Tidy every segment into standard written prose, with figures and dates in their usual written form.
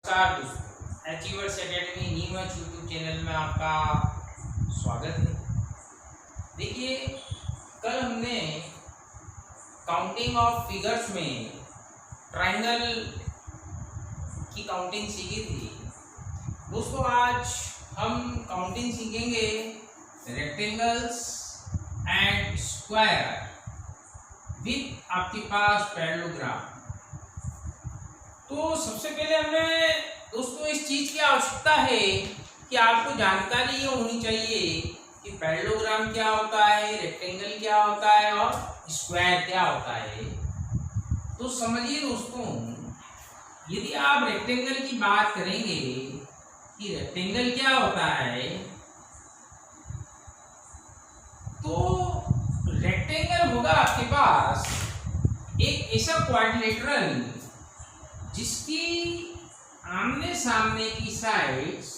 नमस्कार दोस्तों, achievers academy Neemuch YouTube channel में आपका स्वागत है। देखिए, कल हमने काउंटिंग ऑफ फिगर्स में ट्रायंगल की काउंटिंग सीखी थी। दोस्तों, आज हम काउंटिंग सीखेंगे रेक्टेंगल्स एंड स्क्वायर विथ आपके पास पैरेललोग्राम। तो सबसे पहले हमें दोस्तों इस चीज की आवश्यकता है कि आपको जानकारी ये होनी चाहिए कि पैरेललोग्राम क्या होता है, रेक्टेंगल क्या होता है और स्क्वायर क्या होता है। तो समझिए दोस्तों, यदि आप रेक्टेंगल की बात करेंगे कि रेक्टेंगल क्या होता है, तो रेक्टेंगल होगा आपके पास एक ऐसा क्वाड्रिलेटरल जिसकी आमने सामने की साइड्स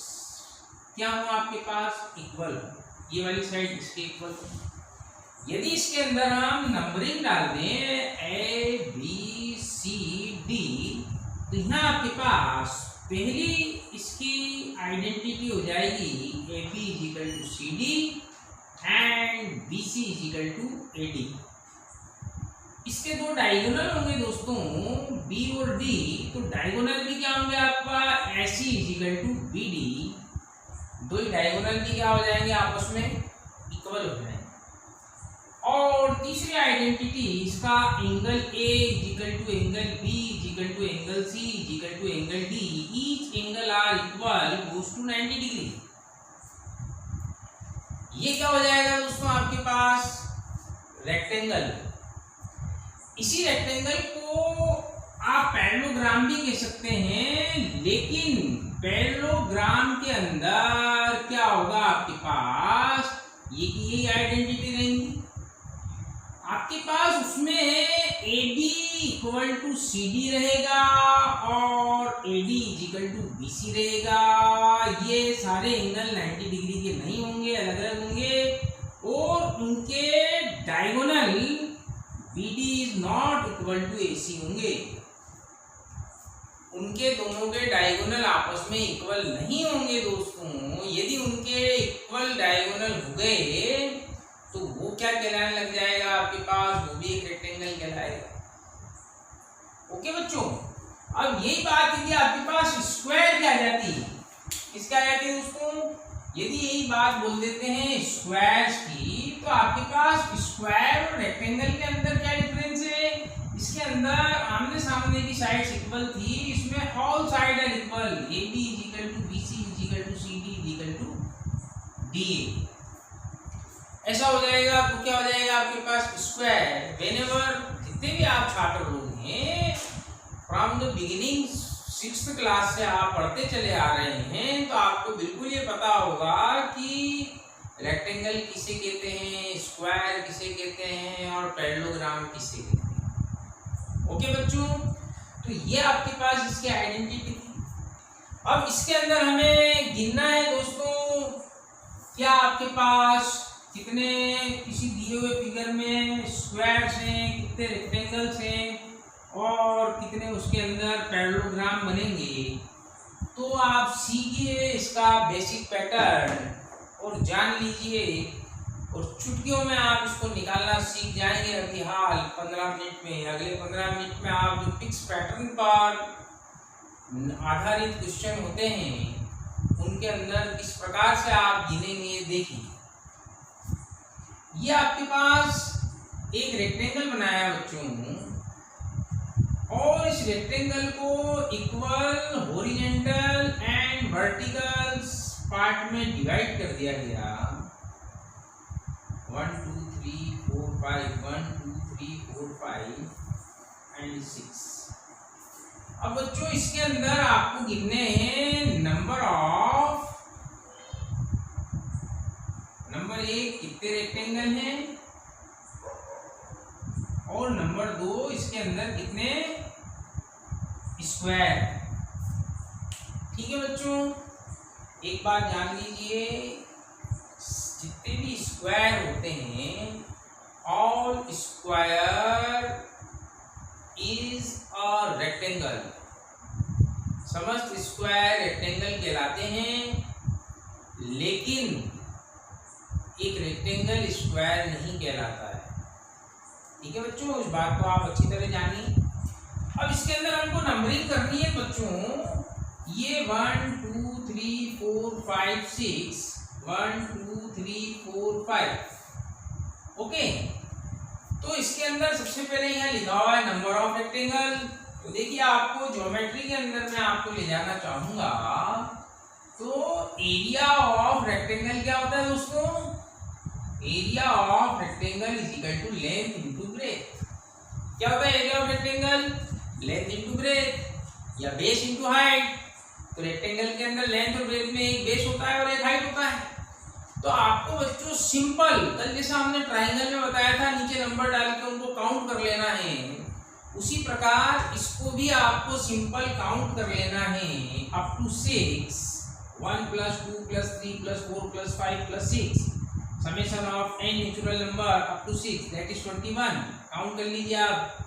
क्या हो आपके पास इक्वल, ये वाली साइड इसके इक्वल। यदि इसके अंदर हम नंबरिंग डाल दें A B C D, तो यहाँ आपके पास पहली इसकी आइडेंटिटी हो जाएगी AB = CD and BC = AD। इसके दो डायगोनल होंगे दोस्तों, B और D। तो डायगोनल भी क्या होंगे आपका AC = BD। दो ही डायगोनल भी क्या हो जाएंगे, आपस में इक्वल हो जाएंगे। और तीसरी आइडेंटिटी इसका angle A = angle B = angle C = angle D। Each angle are equal goes to 90 degree. ये क्या हो जाएगा दोस्तों आपके पास रेक्टेंगल। इसी रेक्टेंगल को आप पैरेललोग्राम भी कह सकते हैं, लेकिन पैरेललोग्राम के अंदर क्या होगा आपके पास, ये की यही आइडेंटिटी रहेंगी आपके पास। उसमें AD = CD रहेगा और AD = BC रहेगा। ये सारे एंगल 90 डिग्री के नहीं होंगे, अलग अलग होंगे। और उनके डायगोनल BD ≠ AC होंगे। उनके दोनों के डायगोनल आपस में इक्वल नहीं होंगे दोस्तों। यदि उनके इक्वल डायगोनल हो गए तो वो क्या कहलाने लग जाएगा आपके पास, वो भी एक रेक्टेंगल कहलाएगा। ओके बच्चों, अब यही बात यदि आपके पास स्क्वायर क्या आ जाती है, इसका आ जाती है दोस्तों, यदि यही बात बोल देते हैं स्क्वायर्स की, तो आपके पास स्क्वायर और रेक्टेंगल के अंदर क्या डिफरेंस है। इसके अंदर आमने सामने की साइड्स इक्वल थी, इसमें all side are equal. AB = BC = CD = DA। ऐसा हो जाएगा तो क्या हो जाएगा आपके पास स्क्वायर। व्हेनेवर जितने भी आप छात्र लोग हैं, from the beginning 6th class से आप पढ़ते चले आ रहे हैं, तो आपको बिल्कुल ये पता होगा कि रेक्टेंगल किसे कहते हैं, स्क्वायर किसे कहते हैं और पैरेललोग्राम किसे कहते हैं। ओके बच्चों, तो ये आपके पास इसकी आइडेंटिटी थी। अब इसके अंदर हमें गिनना है दोस्तों, क्या आपके पास कितने किसी दिए हुए फिगर में स्क्वायर्स हैं, कितने रेक्टेंगल्स हैं और कितने उसके अंदर पैरेललोग्राम बनेंगे। तो आप सीखिए इसका बेसिक पैटर्न और जान लीजिए, और चुटकियों में आप इसको निकालना सीख जाएंगे अभी हाल 15 मिनट में। अगले 15 मिनट में आप जो फिक्स पैटर्न पर आधारित क्वेश्चन होते हैं उनके अंदर किस प्रकार से आप गिनेंगे, देखिए। ये आपके पास एक रेक्टेंगल बनाया बच्चों, और इस रेक्टेंगल को equal horizontal and vertical part में डिवाइड कर दिया गया। 1 2 3 4 5 1 2 3 4 5 एंड 6। अब बच्चों इसके अंदर आपको गिनने हैं नंबर 1 कितने रेक्टेंगल हैं, और नंबर 2 इसके अंदर कितने स्क्वायर। ठीक है बच्चों, एक बात जान लीजिए, जितने भी स्क्वायर होते हैं, all square is a rectangle. समस्त स्क्वायर रेक्टेंगल कहलाते हैं, लेकिन एक रेक्टेंगल स्क्वायर नहीं कहलाता है। ठीक है बच्चों, इस बात को आप अच्छी तरह जानिए। अब इसके अंदर हमको नंबरिंग करनी है बच्चों। ये 1 2 3 4 5 6 1 2 3 4 5 ओके। तो इसके अंदर सबसे पहले यहाँ लिखा हुआ है नंबर ऑफ रेक्टेंगल। तो देखिए, आपको ज्योमेट्री के अंदर मैं आपको ले जाना चाहूंगा। तो एरिया ऑफ रेक्टेंगल क्या होता है दोस्तों? Area of rectangle is equal to length into breadth. क्या होता है area of rectangle? Length into breadth या बेस इनटू हाइट। तो रेक्टेंगल के अंदर लेंथ और ब्रेथ में एक बेस होता है और एक हाइट होता है। तो आपको बच्चों सिंपल, कल जैसा हमने ट्राइंगल में बताया था, नीचे नंबर डाल के उनको काउंट कर लेना है, उसी प्रकार इसको भी आपको सिंपल काउंट कर लेना है up to 6। 1 + 2 + 3 + 4 + 5 + 6 summation of n natural number up to 6 that is 21। Count कर लीजिए आप।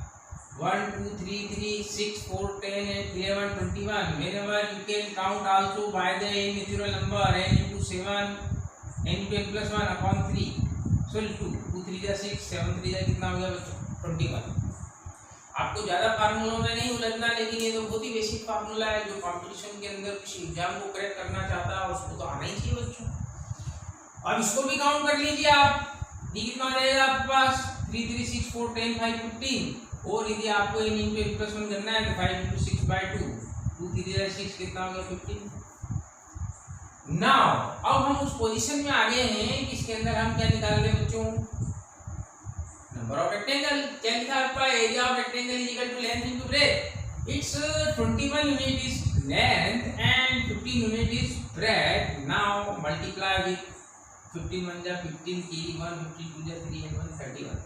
1 2 3 3 6 4 10 8 11 21। whenever you can count also by the n natural number n into 7 n into n plus 1 upon 3 so 2 2 3 जा 6 7 3 जा कितना हो गया बच्चों? 21। आपको ज्यादा फार्मूलों में नहीं उलझना, लेकिन ये तो बहुत ही बेसिक फार्मूला है जो कंपटीशन के अंदर किसी एग्जाम को क्रैक करना चाहता है उसको तो आना ही चाहिए बच्चों। अब इसको भी काउंट कर लीजिए आप। डी कितना आ जाएगा आपके पास? 3 3 6 4 10 5 15। और यदि आपको n into n plus 1 करना है तो 5 into 6/2 2 3 जा 6 कितना हो गया? 15। नाउ अब हम उस पोजीशन में आ गए हैं कि इसके अंदर हम क्या निकाल रहे हैं बच्चों? Number of rectangle. क्या लिखा है आपका? Area of rectangle is equal to length into breadth. It's 21 unit is length and 15 unit is breadth. Now multiply with 15 1 जा 15 की 1 15 2 जा 3 and 1 31।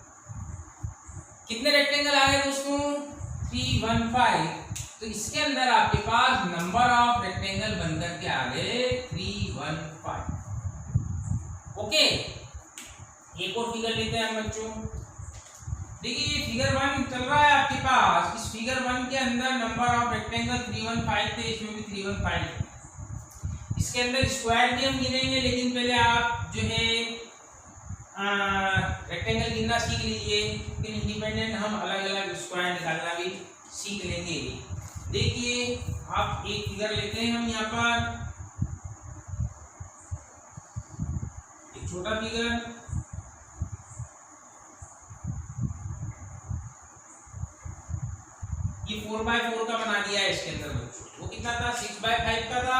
कितने रेक्टेंगल आ गए दोस्तों? 3 1 5। तो इसके अंदर आपके पास नंबर ऑफ रेक्टेंगल बनकर के आ गए 3 1 5। ओके, एक और फिगर लेते हैं बच्चों। देखिए ये फिगर 1 चल रहा है आपके पास। इस फिगर 1 के अंदर नंबर ऑफ रेक्टेंगल 3 1 5 थे, इसमें भी 3 1 5 है। इसके अंदर स्क्वायर भी हम गिनेंगे, लेकिन पहले आप जो है रेक्टेंगल गिनना सीख लीजिए, फिर इंडिपेंडेंट हम अलग अलग स्क्वायर निकालना भी सीख लेंगे। देखिए आप एक फिगर लेते हैं हम यहाँ पर, एक छोटा फिगर। ये 4/4 का बना दिया है इसके अंदर बच्चों। वो कितना था? 6/5 का था,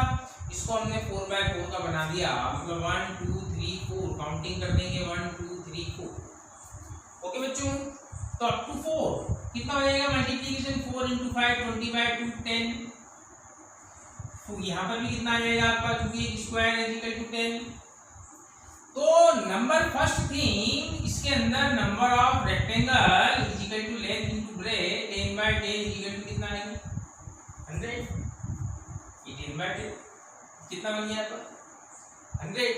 इसको हमने 4/4 का बना दिया। मतलब 1 2 3 4 काउंटिंग कर देंगे 1 2 3 4। ओके बच्चों, तो अप टू 4 कितना हो जाएगा? मल्टीप्लिकेशन 4 × 5 20/2 10। तो यहाँ पर भी कितना आ जाएगा आपका? क्योंकि एक स्क्वायर इज इक्वल टू 10। तो नंबर फर्स्ट थिंग, इसके अंदर number of rectangle is equal to length into breadth. 10/10 is equal to कितना आएगा? 100। ये 10/10 कितना बन गया आपका? 100।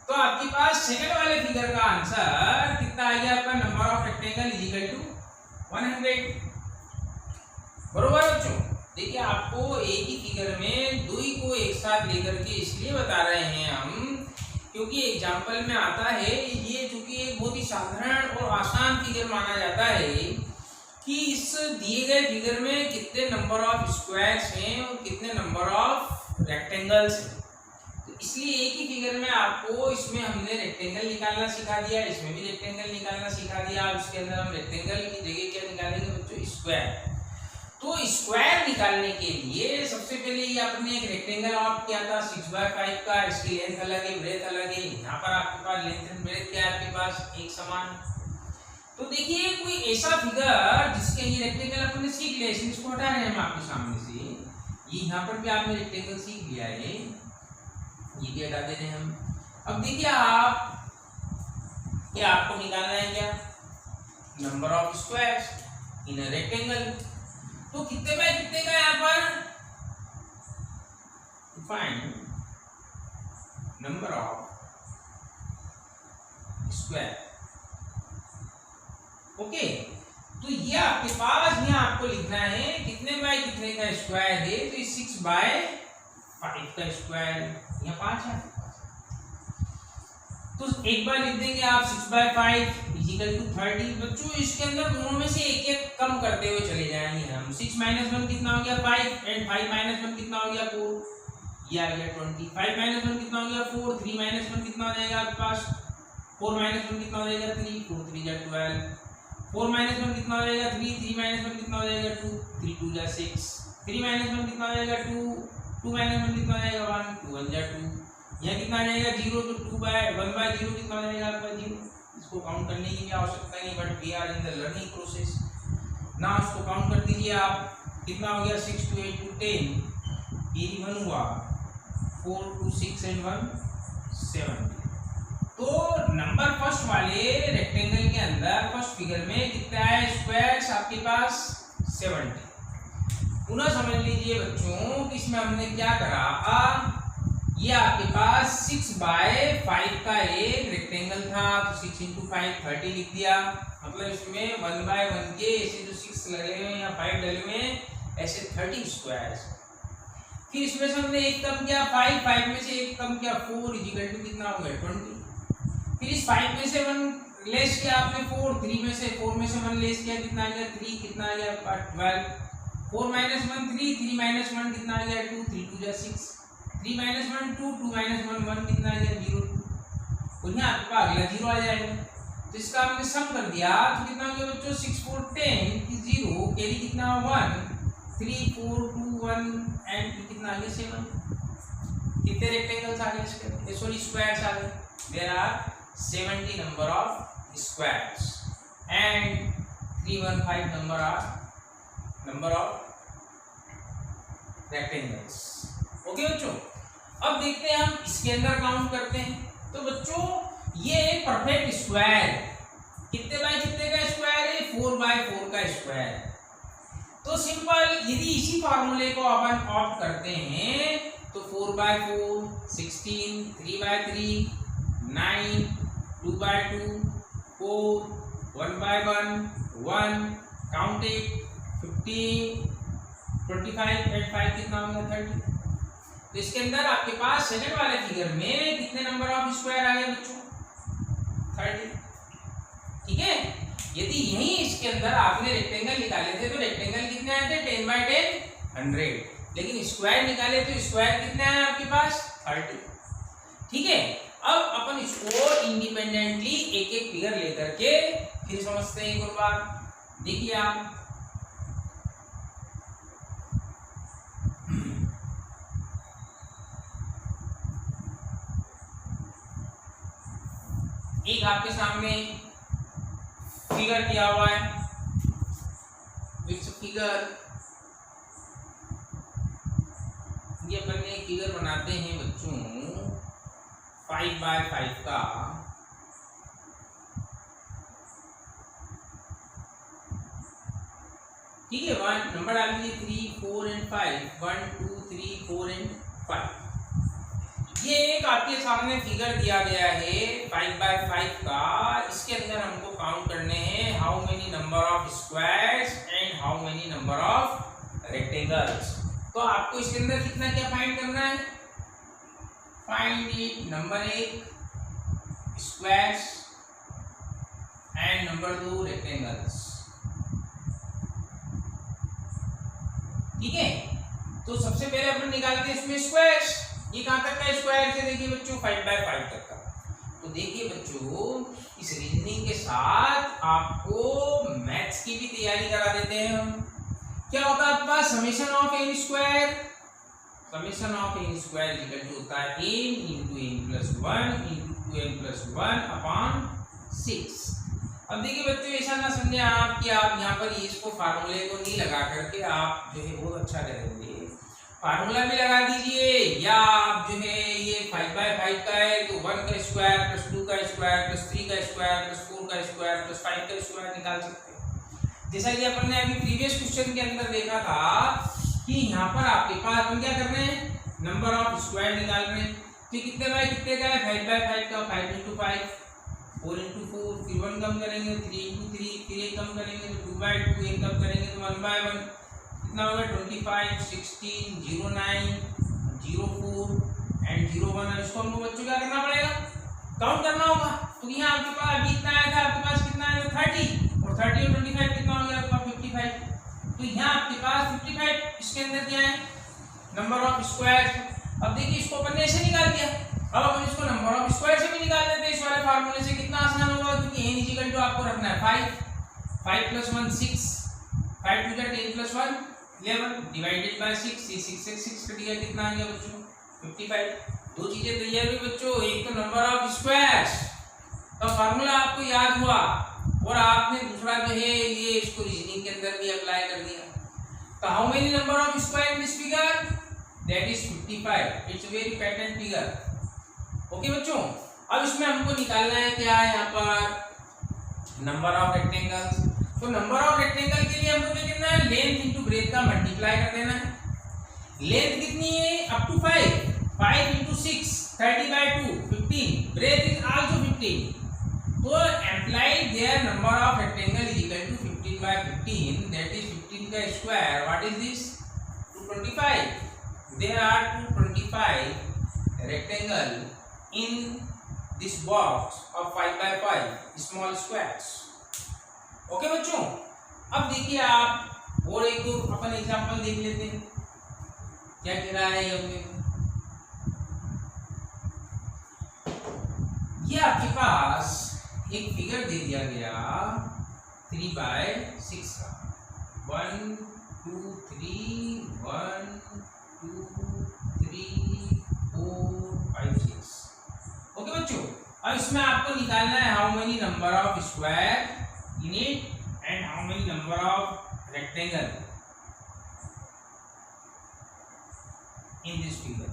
तो आपके पास सेकंड वाले फिगर का आंसर कितना आ गया आपका? Number of rectangle is equal to 100। बरोबर बच्चों? देखिए आपको एक ही फिगर में दो ही को एक साथ लेकर के इसलिए बता रहे हैं हम, क्योंकि एग्जाम्पल में आता है ये, चूंकि एक बहुत ही साधारण और आसान फिगर माना जाता है कि इस दिए गए फिगर में कितने नंबर ऑफ स्क्वायर्स हैं और कितने नंबर ऑफ रेक्टेंगल्स हैं। तो इसलिए एक ही फिगर में आपको इसमें हमने रेक्टेंगल निकालना सिखा दिया, इसमें भी रेक्टेंगल निकालना सिखा दिया। अब इसके अंदर हम रेक्टेंगल की जगह क्या निकालेंगे बच्चों? स्क्वायर। तो स्क्वायर निकालने के लिए सबसे पहले ये आपने एक रेक्टेंगल ऑफ किया था 6/5 का। इसकी लेंथ अलग है, ब्रेथ अलग है। यहाँ पर आपके पास लेंथ एंड ब्रेथ क्या है? आपके पास एक समान। तो देखिए कोई ऐसा फिगर जिसके ये रेक्टेंगल अपने सीख लिया, इसको हटा रहे हैं हम आपके सामने से। ये यहाँ पर भी आपने रेक्टेंगल सीख लिया है, ये भी हटा दे रहे हैं हम। अब देखिए आप, क्या आपको निकालना है क्या? Number of squares in a rectangle. तो कितने बाय कितने का यहाँ पर? Find number of square. Okay, तो ये आपके पास यहाँ आपको लिखना है कितने बाय कितने का स्क्वायर है, तो 6 बाय 5 का स्क्वायर, यहाँ 5 है। तो एक बार लिख देंगे आप 6 बाय 5 इजिकल टू 30। बच्चों इसके अंदर दोनों में से एक एक कम करते हुए चले जाएंगे हम। 6 माइनस 1 कितना हो गया 5, एंड 5 माइनस 1 कितना हो गया 4, ये आ गया 20। 5 माइनस 1 कितना हो गया 4, 3 माइनस 1 कितना हो जाएगा आपके पास 4 माइनस 1 कितना हो जाएगा 3, 4 3 जा 12। 4 माइनस 1 कितना हो जाएगा 3, 3 माइनस 1 कितना हो जाएगा 2, 3 2 जा 6। 3 माइनस 1 कितना हो जाएगा 2, 2 माइनस 1 कितना हो जाएगा 1, 2 1 जा 2। यहाँ कितना आ जाएगा 0, तो 2 बाय 1 बाय 0 कितना हो जाएगा आपका 0। इसको काउंट करने की भी आवश्यकता नहीं, but we are in the learning process ना। उसको काउंट कर दीजिए आप, कितना हो गया 6 2 8 2 10, 81 हुआ, 4 2 6 एंड 1 7। तो नंबर फर्स्ट वाले रेक्टेंगल के अंदर फर्स्ट फिगर में कितना है स्क्वायर्स आपके पास 70। पुनः समझ लीजिए बच्चों कि इसमें हमने क्या करा, ये आपके पास 6 बाय 5 का एक रेक्टेंगल था, तो 6 × 5 30 लिख दिया। मतलब इसमें 1 बाय 1 के ऐसे जो 6 लगे हुए या 5 डले हुए ऐसे 30 स्क्वायर्स। फिर इसमें से हमने एक कम किया 5, 5 में से एक कम किया 4 इजिकल टू कितना हो गया 20। फिर इस 5 में से 1 लेस किया आपने 4, 3 में से 4 में से 1 लेस किया कितना आ गया 3, कितना आ गया 12। 4 माइनस 1 3, 3 माइनस 1 कितना आ गया 2, 3 2 जा 6। 3 माइनस 1 2, 2 माइनस 1 1 कितना आ गया 0 2। और यहाँ आपका अगला 0 आ जाएगा। तो इसका हमने सम कर दिया तो कितना हो गया बच्चों 6 4 10 0, कैरी कितना 1, 3 4 2 1 एंड कितना आ गया 7। कितने रेक्टेंगल्स आ गए इसके, सॉरी स्क्वायर्स आ गए। There are 70 number of squares and 315 number of rectangles. Okay बच्चों, अब देखते हैं हम इसके अंदर काउंट करते हैं। तो बच्चों ये एक परफेक्ट स्क्वायर, कितने बाय कितने का स्क्वायर है 4 बाय 4 का स्क्वायर। तो सिंपल, यदि इसी फार्मूले को अपन ऑप्ट करते हैं तो 4 by 4 16, 3 by 3 9, 2 by 2 4, 1 by 1 1, count it 15, 25 and 5 कितना होगा 30। तो इसके अंदर आपके पास सेकंड वाले फिगर में कितने नंबर ऑफ स्क्वायर आ गए बच्चों 30। ठीक है, यदि यही इसके अंदर आपने रेक्टेंगल निकाले थे तो रेक्टेंगल कितने आए थे 10 बाय 10 100, लेकिन स्क्वायर निकाले तो स्क्वायर कितने आए आपके पास 30। ठीक है, अब अपन इसको इंडिपेंडेंटली एक एक फिगर लेकर के फिर समझते हैं एक और बात। देखिए आप, एक आपके सामने फिगर दिया हुआ है, विच फिगर, ये अपन ने फिगर बनाते हैं बच्चों 5 बाय 5 का। ठीक है, 1 नंबर डाल दीजिए 3 4 एंड 5 1 2 3 4 एंड 5। ये एक आपके सामने फिगर दिया गया है 5 बाय 5 का। इसके अंदर हमको काउंट करने हैं how many number of squares and how many number of rectangles. तो आपको इसके अंदर कितना क्या फाइंड करना है, find it number 1 squares and number 2 rectangles. ठीक है, तो सबसे पहले अपन निकालते हैं इसमें स्क्वायर्स। ये कहां तक का स्क्वायर है, देखिए बच्चों 5 बाय 5 तक का। तो देखिए बच्चों, इस रीजनिंग के साथ आपको मैथ्स की भी तैयारी करा देते हैं हम। क्या होता है आपके पास summation of n square, summation of n square equal to होता है n into n plus 1 into 2n plus 1 upon 6। अब देखिए बच्चों, ऐसा ना समझे आप कि आप यहाँ पर इसको फार्मूले को नहीं लगा करके आप जो है बहुत अच्छा करेंगे। फार्मूला भी लगा दीजिए, या आप जो है ये 5 बाय 5 का है तो 1 का स्क्वायर प्लस 2 का स्क्वायर प्लस 3 का स्क्वायर प्लस 4 का स्क्वायर प्लस 5 का स्क्वायर निकाल सकते हैं। जैसा कि अपन ने अभी प्रीवियस क्वेश्चन के अंदर देखा था कि यहाँ पर आपके पास अपन क्या कर रहे हैं, नंबर ऑफ स्क्वायर निकाल रहे हैं। तो कितने बाय कितने का है 5 बाय 5 का 5 into 5 4 into 4, फिर 1 कम करेंगे 3 into 3, फिर 1 कम करेंगे तो 2/2, 1 कम करेंगे तो 1/1, कितना होगा 25, 16, 09, 04 एंड 01। अब इसको हमको बच्चों क्या करना पड़ेगा, काउंट करना होगा। तो यहाँ आपके पास अभी कितना आया था, आपके पास कितना आया था 30, और 30 और 25 कितना हो गया आपका 55। तो यहाँ आपके पास 55, इसके अंदर क्या है नंबर ऑफ स्क्वायर। अब देखिए इसको अपन ने ऐसे निकाल दिया, अब अपन इसको नंबर ऑफ स्क्वायर से भी निकाल देते हैं इस वाले फार्मूले से। कितना आसान होगा, क्योंकि n इक्वल टू आपको रखना है 5, 5 + 1 6, 5 * 10 + 1 11 डिवाइडेड बाय 6, ये 6 से 6 कट गया, कितना आ गया बच्चों 55। दो चीजें तैयार हुई बच्चों, एक तो नंबर ऑफ स्क्वायर्स का फार्मूला आपको याद हुआ, और आपने दूसरा जो है ये इसको रीजनिंग के अंदर भी अप्लाई कर दिया। तो how many number of square in this figure, that is 55। It's very pattern figure. Okay बच्चों, अब इसमें हमको निकालना है क्या है यहाँ पर नंबर ऑफ रेक्टेंगल्स। तो नंबर ऑफ रेक्टेंगल के लिए हमको क्या करना है, लेंथ इनटू ब्रेथ का मल्टीप्लाई कर देना है। लेंथ कितनी है up to 5, 5 into 6 30/2 15, breadth is also 15. So implied their number of rectangle is equal to 15/15, that is 15 का square. What is this, 225. There are 225 rectangle in this box of 5x5 small squares. Okay बच्चों, अब देखिए आप और एक दो अपन example देख लेते हैं क्या कह रहा है ये। ये आपके पास एक फिगर दे दिया गया 3/6 का, 1 2 3 1 2 3 4 5 6। ओके बच्चों, अब इसमें आपको निकालना है how many number of square in it and how many number of rectangle in this figure.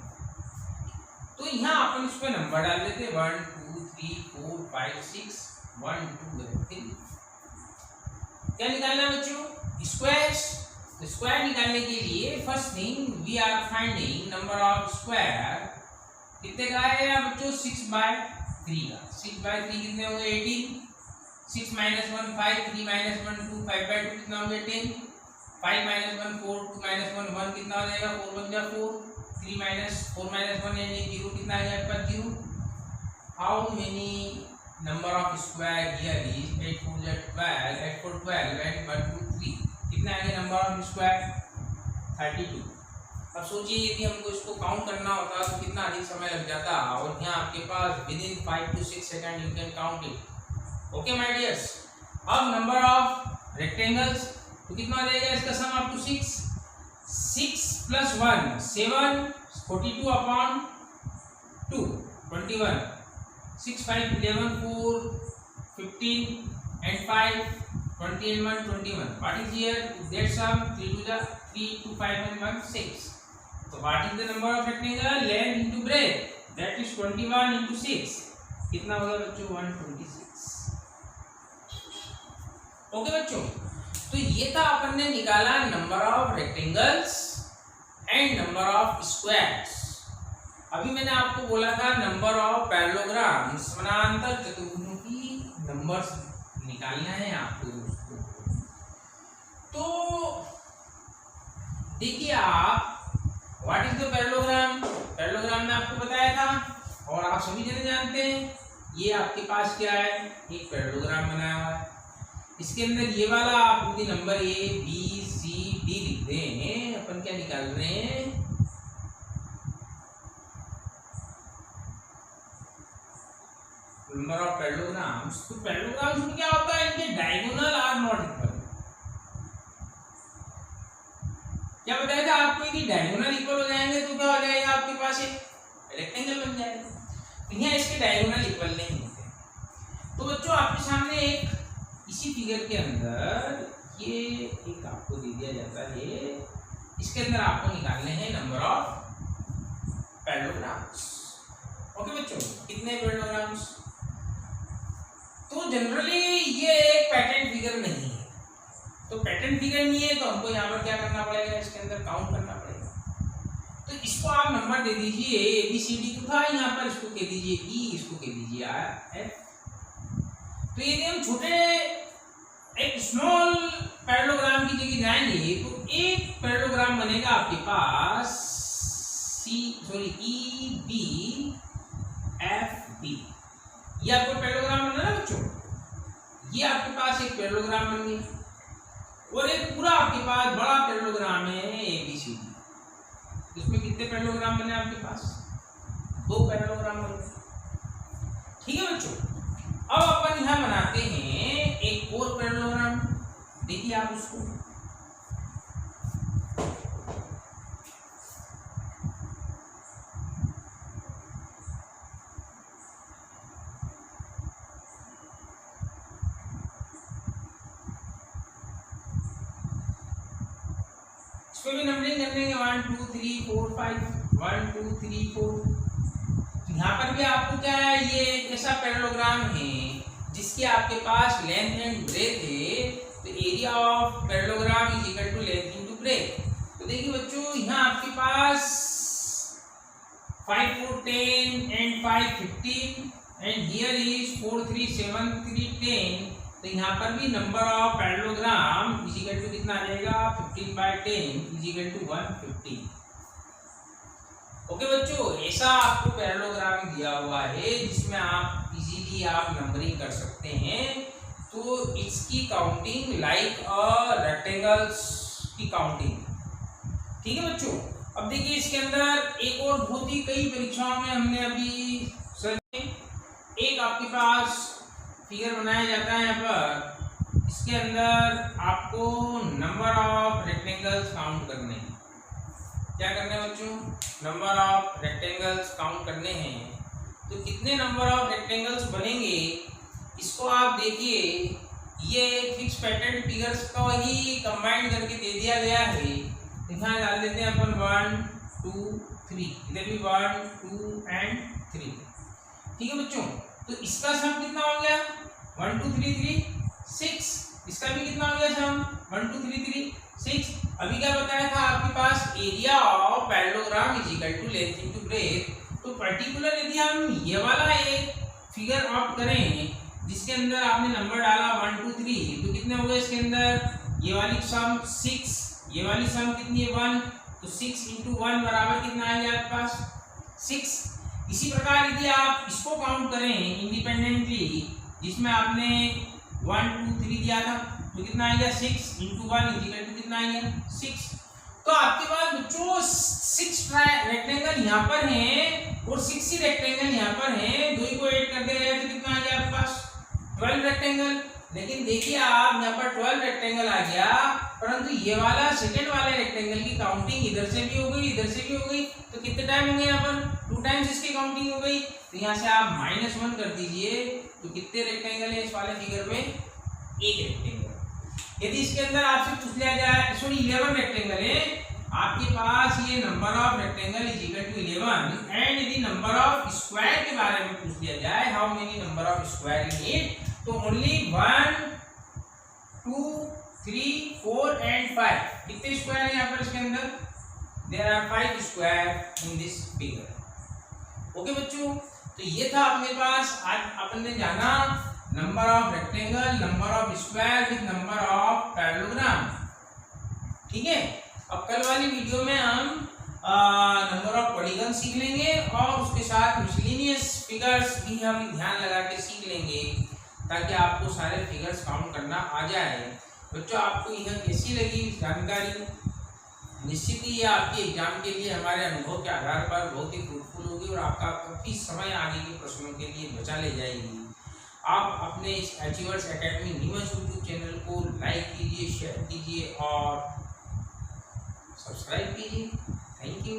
तो यहाँ अपन इसमें नंबर डाल देते 1 2 3 4 5 6 1 2 3। क्या निकालना है बच्चों, स्क्वायर्स। तो स्क्वायर निकालने के लिए first thing we are finding number of square. कितने का है बच्चों, 6/3 का। 6/3 कितने हो गए 18, 6 - 1 5, 3 - 1 2, 5/2 कितना हो गया 10, 5 - 1 4, 2 - 1 1 कितना हो जाएगा 4 × 1 = 4, 3 - 4 - 1 यानी 0 कितना आ गया आपका 0। How many number of square here is 8 × 4 = 12, 8 × 4 = 12 and 1 2 3 कितना आ गया नंबर ऑफ स्क्वायर 32। अब सोचिए यदि हमको इसको काउंट करना होता तो कितना अधिक समय लग जाता, और यहाँ आपके पास within 5 to 6 second you can count it. Okay my dears, अब नंबर ऑफ रेक्टेंगल्स तो कितना आ जाएगा इसका sum up to 6, 6 + 1 7, 42/2 21, 6 5 11 4 15 and 5 20 and 1 21. What is here? That sum 3 to the 3 to 5 and 1 6. So what is the number of rectangle, length into breadth, that is 21 into 6 कितना होगा बच्चों 126। Okay बच्चों, तो ये था अपन ने निकाला number of rectangles and number of squares. अभी मैंने आपको बोला था नंबर ऑफ पैरेललोग्राम, समानांतर चतुर्भुजों नंबर्स निकालना है आपको। तो देखिए आप what is the parallelogram, parallelogram में आपको बताया था और आप सभी जने जानते हैं। ये आपके पास क्या है, एक पैरेललोग्राम बनाया हुआ है, इसके अंदर ये वाला आप यदि number A B C D लिख दें, अपन क्या निकाल रहे हैं नंबर ऑफ पैरेललोग्राम्स। तो पैरेललोग्राम्स में क्या होता है, इनके डायगोनल आर नॉट इक्वल। क्या बताया था आपको, यदि डायगोनल इक्वल हो जाएंगे तो क्या हो जाएगा आपके पास एक रेक्टेंगल बन जाएगा। तो यहाँ इसके डायगोनल इक्वल नहीं होते। तो बच्चों आपके सामने एक इसी फिगर के अंदर ये एक आपको दे दिया जाता है, इसके अंदर आपको निकालने हैं नंबर ऑफ पैरेललोग्राम्स। ओके बच्चों, कितने पैरेललोग्राम्स। तो जनरली ये एक पैटर्न फिगर नहीं है, तो पैटर्न फिगर नहीं है तो हमको यहाँ पर क्या करना पड़ेगा, इसके अंदर काउंट करना पड़ेगा। तो इसको आप नंबर दे दीजिए ABCD तो था, यहाँ पर इसको कह दीजिए E, इसको कह दीजिए F, तो यदि हम छोटे एक स्मॉल पैरेललोग्राम की जगह जाएंगे तो एक पैरेललोग्राम बनेगा आपके पास EBFB। ये आपको पैरेललोग्राम बना ना बच्चों, ये आपके पास एक पैरेललोग्राम बन गया और एक पूरा आपके पास बड़ा पैरेललोग्राम है ABCD। इसमें कितने पैरेललोग्राम बने आपके पास? 2 पैरेललोग्राम बने। ठीक है बच्चों, अब अपन यहां बनाते हैं एक और पैरेललोग्राम। देखिए आप उसको, इसको भी नंबरिंग कर देंगे 1 2 3 4 5 1 2 3 4। यहाँ पर भी आपको क्या है, ये एक ऐसा पैरेललोग्राम है जिसके आपके पास लेंथ एंड ब्रेथ है। तो area of parallelogram is equal to length into breadth. तो देखिए बच्चों, यहाँ आपके पास 5 4 10 एंड 5 15 एंड हियर इज 4 3 7 3 10। तो यहाँ पर भी number of parallelogram is equal to कितना आ जाएगा, 15/10 इज इक्वल टू 150। ओके बच्चों, ऐसा आपको पैरेललोग्राम दिया हुआ है जिसमें आप इजीली आप नंबरिंग कर सकते हैं। तो इसकी काउंटिंग लाइक रेक्टेंगल्स की काउंटिंग। ठीक है बच्चों, अब देखिए इसके अंदर एक और बहुत ही कई परीक्षाओं में हमने अभी सर एक आपके पास फिगर बनाया जाता है। यहाँ पर इसके अंदर आपको नंबर ऑफ रेक्टेंगल्स काउंट करने हैं। क्या करना है बच्चों? नंबर ऑफ रेक्टेंगल्स काउंट करने हैं। तो कितने नंबर ऑफ रेक्टेंगल्स बनेंगे इसको आप देखिए, ये फिक्स पैटर्न फिगर्स को ही कंबाइन करके दे दिया गया है। यहाँ डाल देते हैं अपन 1 2 3, इधर भी 1 2 एंड 3। ठीक है बच्चों, तो इसका सम कितना हो गया 1 2 3 3 6। इसका भी कितना हो गया सम 1 2 3 3 6। अभी क्या बताया था आपके पास, area of parallelogram is equal to length into breadth. तो पर्टिकुलर यदि हम ये वाला एक फिगर ऑप्ट करें जिसके अंदर आपने नंबर डाला 1 2 3, तो कितने हो गए इसके अंदर, ये वाली सम 6, ये वाली सम कितनी है 1। तो 6 × 1 बराबर कितना आएगा आपके पास 6। इसी प्रकार यदि आप इसको काउंट करें इंडिपेंडेंटली, जिसमें आपने 1 2 3 दिया था, तो कितना आएगा 6 × 1 इज इक्वल टू कितना आएगा 6। तो आपके पास बच्चों 6 रेक्टेंगल यहाँ पर हैं और 6 ही रेक्टेंगल यहाँ पर हैं। दो ही को ऐड कर दे तो कितना आ गया आपके पास 12 रेक्टेंगल। लेकिन देखिए आप यहाँ पर 12 रेक्टेंगल आ गया, परंतु ये वाला सेकंड वाले रेक्टेंगल की काउंटिंग इधर से भी हो गई, इधर से भी हो गई। तो कितने टाइम होंगे यहाँ पर 2 टाइम्स इसकी काउंटिंग हो गई। तो यहाँ से आप -1 कर दीजिए। तो कितने रेक्टेंगल है इस वाले फिगर में, 1 रेक्टेंगल। यदि इसके अंदर आपसे पूछ लिया जाए, सॉरी 11 रेक्टेंगल है आपके पास, ये number of rectangle is equal to 11। And यदि नंबर ऑफ स्क्वायर के बारे में पूछ लिया जाए, how many number of square in it, तो ओनली 1 2 3 4 एंड 5। कितने स्क्वायर है यहाँ पर इसके अंदर, there are 5 square in this figure. Okay बच्चों, तो ये था अपने पास आज अपन ने जाना number of rectangle, number of square with number of parallelogram. ठीक है, अब कल वाली वीडियो में हम नंबर ऑफ पॉलीगन सीख लेंगे और उसके साथ मिसलेनियस फिगर्स भी हम ध्यान लगा के सीख लेंगे ताकि आपको सारे फिगर्स काउंट करना आ जाए। बच्चों आपको यह कैसी लगी जानकारी, निश्चित ही ये आपके एग्जाम के लिए हमारे अनुभव के आधार पर बहुत ही फ्रूटफुल होगी और आपका काफ़ी समय आगे के प्रश्नों के लिए बचा ले जाएगी। आप अपने इस achievers academy news YouTube channel को लाइक कीजिए, शेयर कीजिए और सब्सक्राइब कीजिए। Thank you.